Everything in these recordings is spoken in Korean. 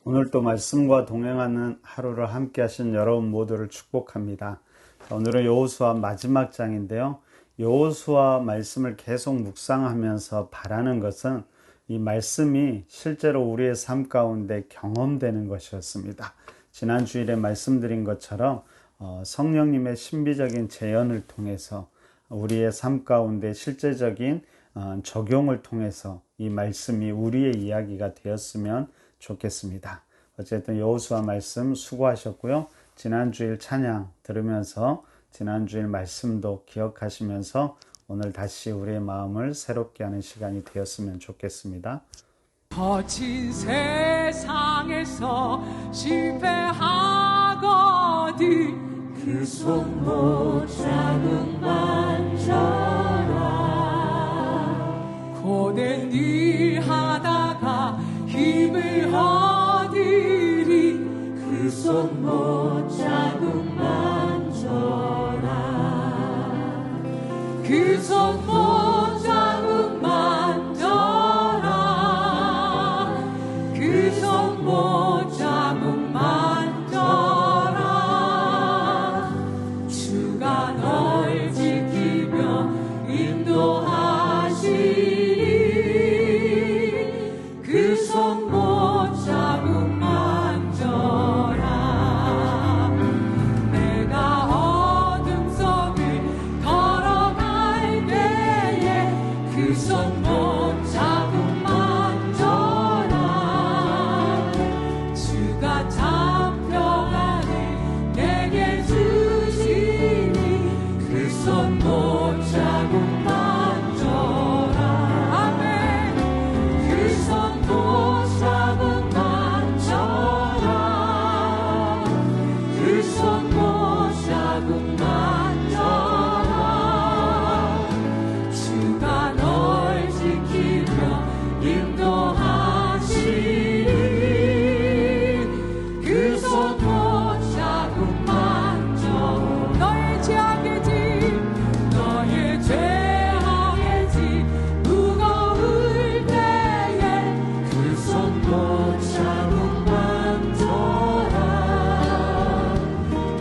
오늘도 말씀과 동행하는 하루를 함께 하신 여러분 모두를 축복합니다. 오늘은 여호수아 마지막 장인데요. 여호수아 말씀을 계속 묵상하면서 바라는 것은 이 말씀이 실제로 우리의 삶 가운데 경험되는 것이었습니다. 지난 주일에 말씀드린 것처럼 성령님의 신비적인 재현을 통해서 우리의 삶 가운데 실제적인 적용을 통해서 이 말씀이 우리의 이야기가 되었으면 좋겠습니다. 어쨌든 여호수아 말씀 수고하셨고요. 지난주일 찬양 들으면서 지난주일 말씀도 기억하시면서 오늘 다시 우리의 마음을 새롭게 하는 시간이 되었으면 좋겠습니다. 거친 세상에서 실패하거든 그 손 못 잡은 만져라 고된 일 하다가 힘을 얻으리 그 손 못 잡은 만져라 그 손 못 잡은 만져라 그 손 못 잡은 만져라 주가 널 지키며 인도하시리 그 손 못 잡은 만져라 내가 어둠 속을 걸어갈 때에 그 손 못 잡은 만져라 주가 잡혀가네 내게 주시니 그 손 못 잡은 만져라 아멘 그 손 못 잡은 만져라 그 손 못 잡은 만져라 주가 널 지키며 인도하시리 그 손 못 잡은 만져 너의 죄악의 짐 너의 죄악의 짐 무거울 때에 그 손 못 잡은 만져라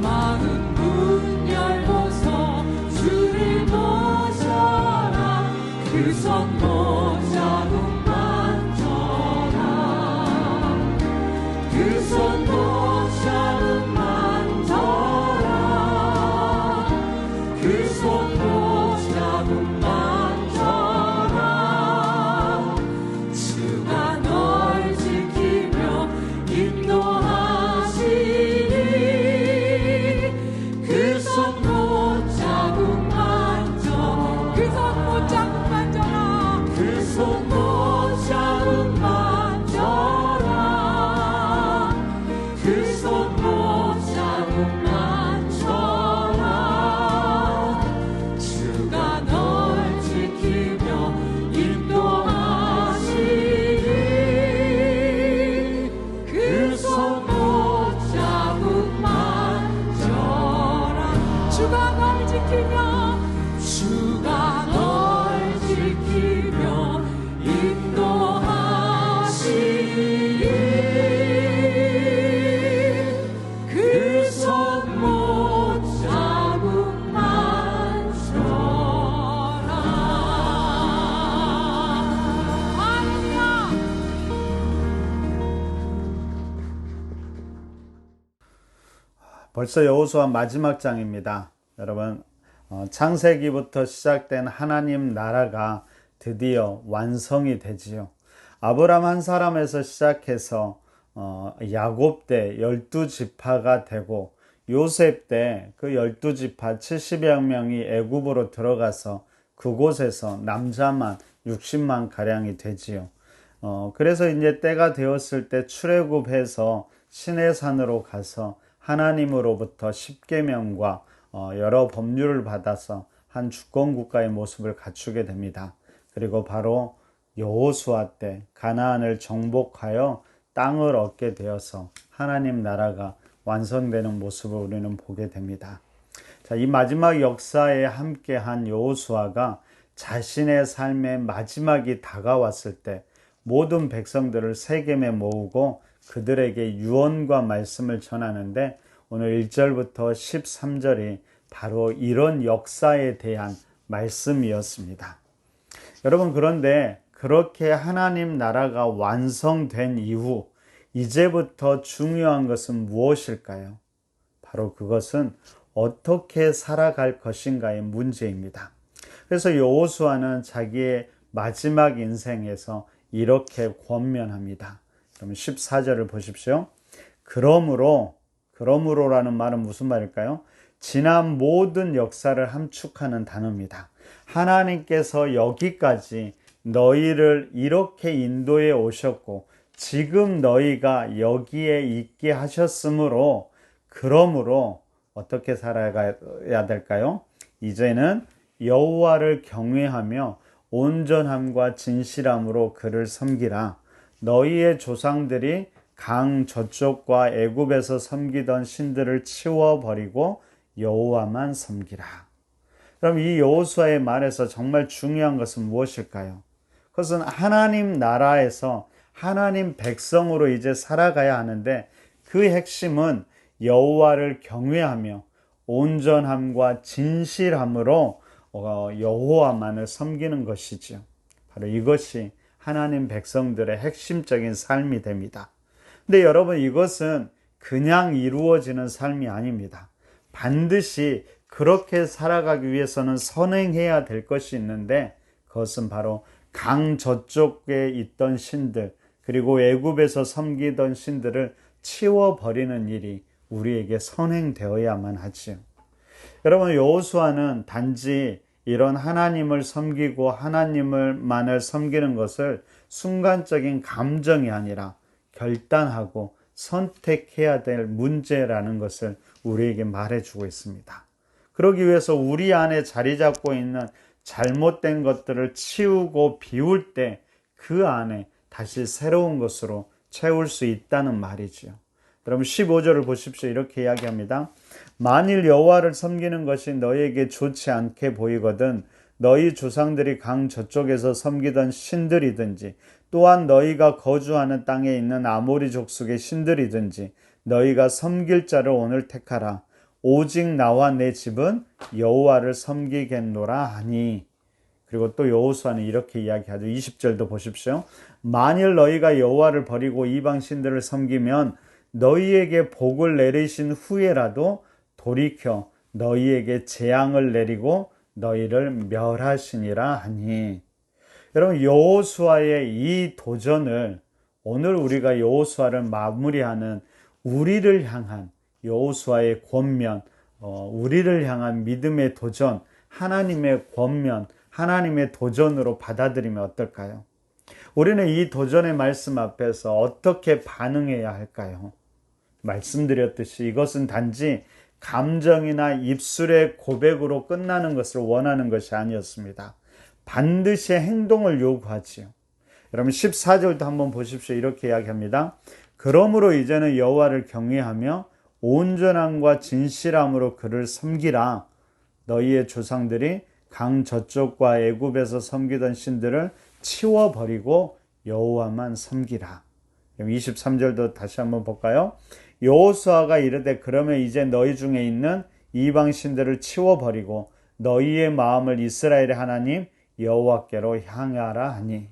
마음 문 열고서 주를 모셔라 그 손 못 잡은 만져라 그 손 못 잡은 만져라 그 손 못 잡은 만져라 주가 널 지키며 인도하시니 그 손 못 잡은 만져 그 손 못 잡은 만져라 그 손 못 잡은 만져라 그 손 못 잡은 만져라 주가 널 지키며 인도하시니 그 손 못 잡은 만져라 주가 널 지키며 주가 널 지키며 인도하시니 그 손 못 잡은 만져라 할렐루야 벌써 여호수아 마지막 장입니다. 여러분, 창세기부터 시작된 하나님 나라가 드디어 완성이 되지요. 아브람 한 사람에서 시작해서 야곱 때 12지파가 되고 요셉 때 그 12지파 70여 명이 애굽으로 들어가서 그곳에서 남자만 60만 가량이 되지요. 그래서 이제 때가 되었을 때 출애굽해서 시내산으로 가서 하나님으로부터 십계명과 여러 법률을 받아서 한 주권국가의 모습을 갖추게 됩니다. 그리고 바로 여호수아 때 가나안을 정복하여 땅을 얻게 되어서 하나님 나라가 완성되는 모습을 우리는 보게 됩니다. 자, 이 마지막 역사에 함께한 여호수아가 자신의 삶의 마지막이 다가왔을 때 모든 백성들을 세겜에 모으고 그들에게 유언과 말씀을 전하는데 오늘 1절부터 13절이 바로 이런 역사에 대한 말씀이었습니다. 여러분, 그런데 그렇게 하나님 나라가 완성된 이후 이제부터 중요한 것은 무엇일까요? 바로 그것은 어떻게 살아갈 것인가의 문제입니다. 그래서 여호수아는 자기의 마지막 인생에서 이렇게 권면합니다. 그러면 14절을 보십시오. 그러므로라는 말은 무슨 말일까요? 지난 모든 역사를 함축하는 단어입니다. 하나님께서 여기까지 너희를 이렇게 인도해 오셨고 지금 너희가 여기에 있게 하셨으므로 그러므로 어떻게 살아가야 될까요? 이제는 여호와를 경외하며 온전함과 진실함으로 그를 섬기라. 너희의 조상들이 강 저쪽과 애굽에서 섬기던 신들을 치워버리고 여호와만 섬기라. 그럼 이 여호수아의 말에서 정말 중요한 것은 무엇일까요? 그것은 하나님 나라에서 하나님 백성으로 이제 살아가야 하는데 그 핵심은 여호와를 경외하며 온전함과 진실함으로 여호와만을 섬기는 것이지요. 바로 이것이 하나님 백성들의 핵심적인 삶이 됩니다. 근데 여러분, 이것은 그냥 이루어지는 삶이 아닙니다. 반드시 그렇게 살아가기 위해서는 선행해야 될 것이 있는데 그것은 바로 강 저쪽에 있던 신들 그리고 애굽에서 섬기던 신들을 치워버리는 일이 우리에게 선행되어야만 하지요. 여러분, 여호수아는 단지 이런 하나님을 섬기고 하나님을만을 섬기는 것을 순간적인 감정이 아니라 결단하고 선택해야 될 문제라는 것을 우리에게 말해주고 있습니다. 그러기 위해서 우리 안에 자리 잡고 있는 잘못된 것들을 치우고 비울 때 그 안에 다시 새로운 것으로 채울 수 있다는 말이지요. 여러분, 15절을 보십시오. 이렇게 이야기합니다. 만일 여호와를 섬기는 것이 너희에게 좋지 않게 보이거든 너희 조상들이 강 저쪽에서 섬기던 신들이든지 또한 너희가 거주하는 땅에 있는 아모리 족속의 신들이든지 너희가 섬길 자를 오늘 택하라. 오직 나와 내 집은 여호와를 섬기겠노라 하니. 그리고 또 여호수아는 이렇게 이야기하죠. 20절도 보십시오. 만일 너희가 여호와를 버리고 이방 신들을 섬기면 너희에게 복을 내리신 후에라도 돌이켜 너희에게 재앙을 내리고 너희를 멸하시니라 하니. 여러분, 여호수아의 이 도전을 오늘 우리가 여호수아를 마무리하는 우리를 향한 여호수아의 권면, 우리를 향한 믿음의 도전, 하나님의 권면, 하나님의 도전으로 받아들이면 어떨까요? 우리는 이 도전의 말씀 앞에서 어떻게 반응해야 할까요? 말씀드렸듯이 이것은 단지 감정이나 입술의 고백으로 끝나는 것을 원하는 것이 아니었습니다. 반드시 행동을 요구하지요. 여러분, 14절도 한번 보십시오. 이렇게 이야기합니다. 그러므로 이제는 여호와를 경외하며 온전함과 진실함으로 그를 섬기라. 너희의 조상들이 강 저쪽과 애굽에서 섬기던 신들을 치워버리고 여호와만 섬기라. 23절도 다시 한번 볼까요? 여호수아가 이르되 그러면 이제 너희 중에 있는 이방 신들을 치워버리고 너희의 마음을 이스라엘의 하나님 여호와께로 향하라 하니.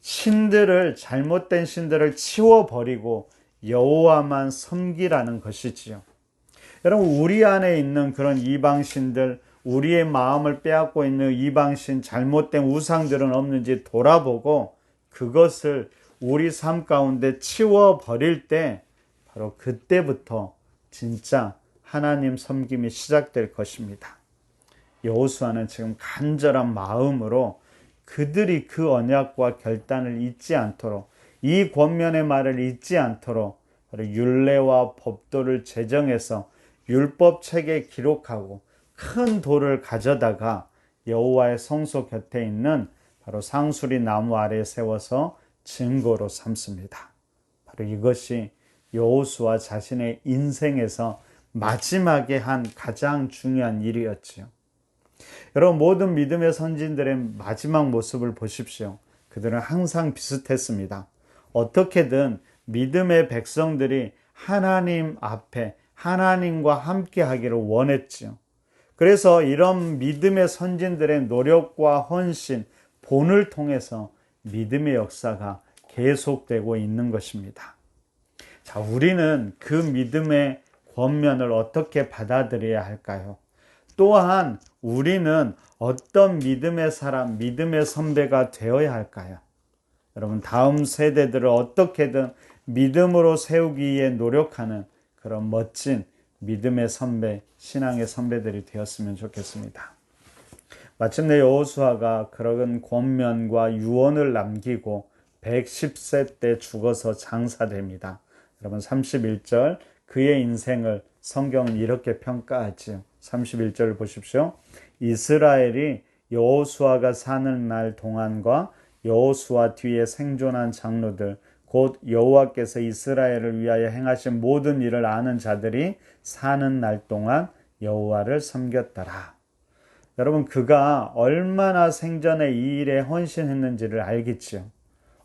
신들을, 잘못된 신들을 치워버리고 여호와만 섬기라는 것이지요. 여러분, 우리 안에 있는 그런 이방 신들, 우리의 마음을 빼앗고 있는 이방신, 잘못된 우상들은 없는지 돌아보고 그것을 우리 삶 가운데 치워버릴 때 바로 그때부터 진짜 하나님 섬김이 시작될 것입니다. 여호수아는 지금 간절한 마음으로 그들이 그 언약과 결단을 잊지 않도록, 이 권면의 말을 잊지 않도록 바로 율례와 법도를 제정해서 율법책에 기록하고 큰 돌을 가져다가 여호와의 성소 곁에 있는 바로 상수리 나무 아래에 세워서 증거로 삼습니다. 바로 이것이 여호수아 자신의 인생에서 마지막에 한 가장 중요한 일이었지요. 여러분, 모든 믿음의 선진들의 마지막 모습을 보십시오. 그들은 항상 비슷했습니다. 어떻게든 믿음의 백성들이 하나님 앞에 하나님과 함께 하기를 원했지요. 그래서 이런 믿음의 선진들의 노력과 헌신, 본을 통해서 믿음의 역사가 계속되고 있는 것입니다. 자, 우리는 그 믿음의 권면을 어떻게 받아들여야 할까요? 또한 우리는 어떤 믿음의 사람, 믿음의 선배가 되어야 할까요? 여러분, 다음 세대들을 어떻게든 믿음으로 세우기 위해 노력하는 그런 멋진 믿음의 선배, 신앙의 선배들이 되었으면 좋겠습니다. 마침내 여호수아가 그런 권면과 유언을 남기고 110세 때 죽어서 장사됩니다. 여러분, 31절, 그의 인생을 성경은 이렇게 평가하지요. 31절을 보십시오. 이스라엘이 여호수아가 사는 날 동안과 여호수아 뒤에 생존한 장로들, 곧 여호와께서 이스라엘을 위하여 행하신 모든 일을 아는 자들이 사는 날 동안 여호와를 섬겼더라. 여러분, 그가 얼마나 생전에 이 일에 헌신했는지를 알겠지요.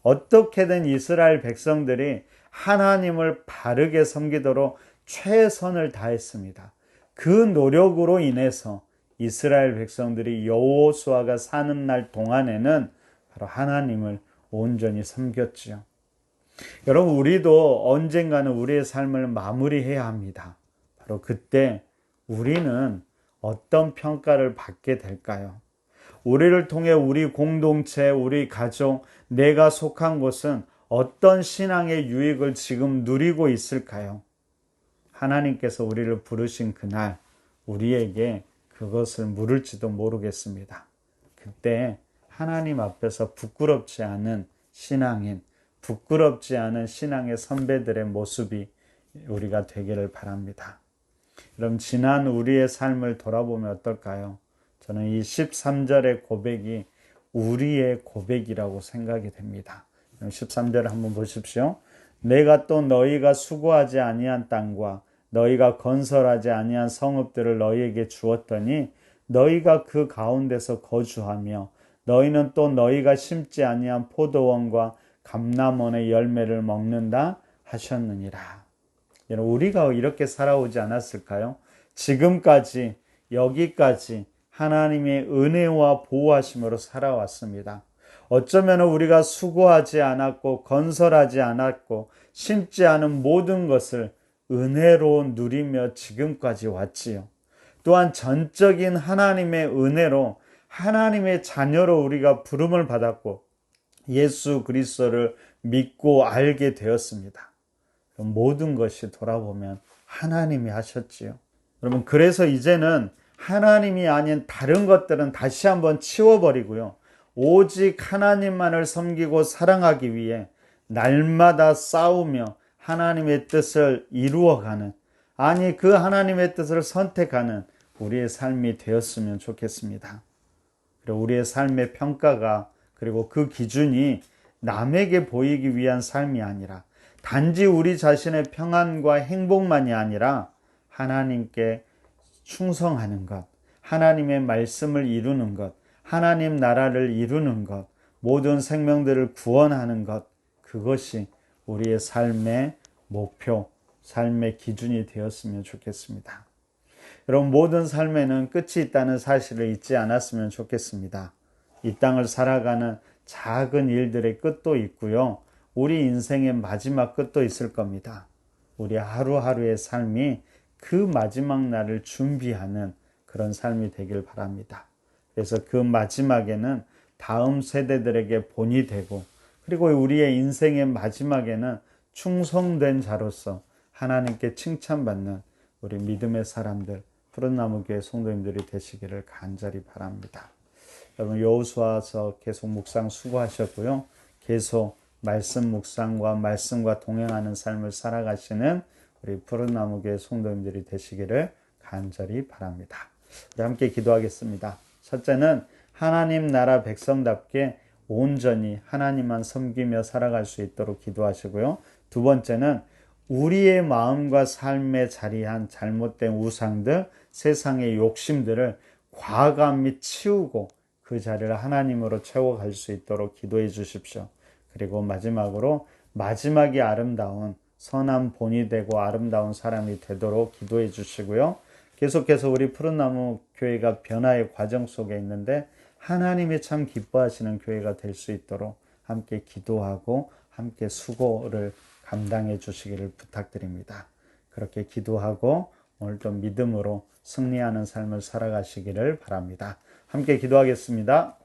어떻게든 이스라엘 백성들이 하나님을 바르게 섬기도록 최선을 다했습니다. 그 노력으로 인해서 이스라엘 백성들이 여호수아가 사는 날 동안에는 바로 하나님을 온전히 섬겼지요. 여러분, 우리도 언젠가는 우리의 삶을 마무리해야 합니다. 바로 그때 우리는 어떤 평가를 받게 될까요? 우리를 통해 우리 공동체, 우리 가족, 내가 속한 곳은 어떤 신앙의 유익을 지금 누리고 있을까요? 하나님께서 우리를 부르신 그날 우리에게 그것을 물을지도 모르겠습니다. 그때 하나님 앞에서 부끄럽지 않은 신앙인, 부끄럽지 않은 신앙의 선배들의 모습이 우리가 되기를 바랍니다. 그럼 지난 우리의 삶을 돌아보면 어떨까요? 저는 이 13절의 고백이 우리의 고백이라고 생각이 됩니다. 13절을 한번 보십시오. 내가 또 너희가 수고하지 아니한 땅과 너희가 건설하지 아니한 성읍들을 너희에게 주었더니 너희가 그 가운데서 거주하며 너희는 또 너희가 심지 아니한 포도원과 감람원의 열매를 먹는다 하셨느니라. 여러분, 우리가 이렇게 살아오지 않았을까요? 지금까지 여기까지 하나님의 은혜와 보호하심으로 살아왔습니다. 어쩌면 우리가 수고하지 않았고 건설하지 않았고 심지 않은 모든 것을 은혜로 누리며 지금까지 왔지요. 또한 전적인 하나님의 은혜로 하나님의 자녀로 우리가 부름을 받았고 예수 그리스도를 믿고 알게 되었습니다. 모든 것이 돌아보면 하나님이 하셨지요. 여러분, 그래서 이제는 하나님이 아닌 다른 것들은 다시 한번 치워버리고요. 오직 하나님만을 섬기고 사랑하기 위해 날마다 싸우며 하나님의 뜻을 이루어가는, 아니 그 하나님의 뜻을 선택하는 우리의 삶이 되었으면 좋겠습니다. 그리고 우리의 삶의 평가가, 그리고 그 기준이 남에게 보이기 위한 삶이 아니라 단지 우리 자신의 평안과 행복만이 아니라 하나님께 충성하는 것, 하나님의 말씀을 이루는 것, 하나님 나라를 이루는 것, 모든 생명들을 구원하는 것, 그것이 우리의 삶의 목표, 삶의 기준이 되었으면 좋겠습니다. 여러분, 모든 삶에는 끝이 있다는 사실을 잊지 않았으면 좋겠습니다. 이 땅을 살아가는 작은 일들의 끝도 있고요. 우리 인생의 마지막 끝도 있을 겁니다. 우리 하루하루의 삶이 그 마지막 날을 준비하는 그런 삶이 되길 바랍니다. 그래서 그 마지막에는 다음 세대들에게 본이 되고, 그리고 우리의 인생의 마지막에는 충성된 자로서 하나님께 칭찬받는 우리 믿음의 사람들, 푸른나무교회 성도님들이 되시기를 간절히 바랍니다. 여러분, 여호수아서 계속 묵상 수고하셨고요. 계속 말씀 묵상과 말씀과 동행하는 삶을 살아가시는 우리 푸른나무교회 성도님들이 되시기를 간절히 바랍니다. 우리 함께 기도하겠습니다. 첫째는 하나님 나라 백성답게 온전히 하나님만 섬기며 살아갈 수 있도록 기도하시고요. 두 번째는 우리의 마음과 삶에 자리한 잘못된 우상들, 세상의 욕심들을 과감히 치우고 그 자리를 하나님으로 채워갈 수 있도록 기도해 주십시오. 그리고 마지막으로 마지막이 아름다운 선한 본이 되고 아름다운 사람이 되도록 기도해 주시고요. 계속해서 우리 푸른나무 교회가 변화의 과정 속에 있는데 하나님이 참 기뻐하시는 교회가 될 수 있도록 함께 기도하고 함께 수고를 감당해 주시기를 부탁드립니다. 그렇게 기도하고 오늘도 믿음으로 승리하는 삶을 살아가시기를 바랍니다. 함께 기도하겠습니다.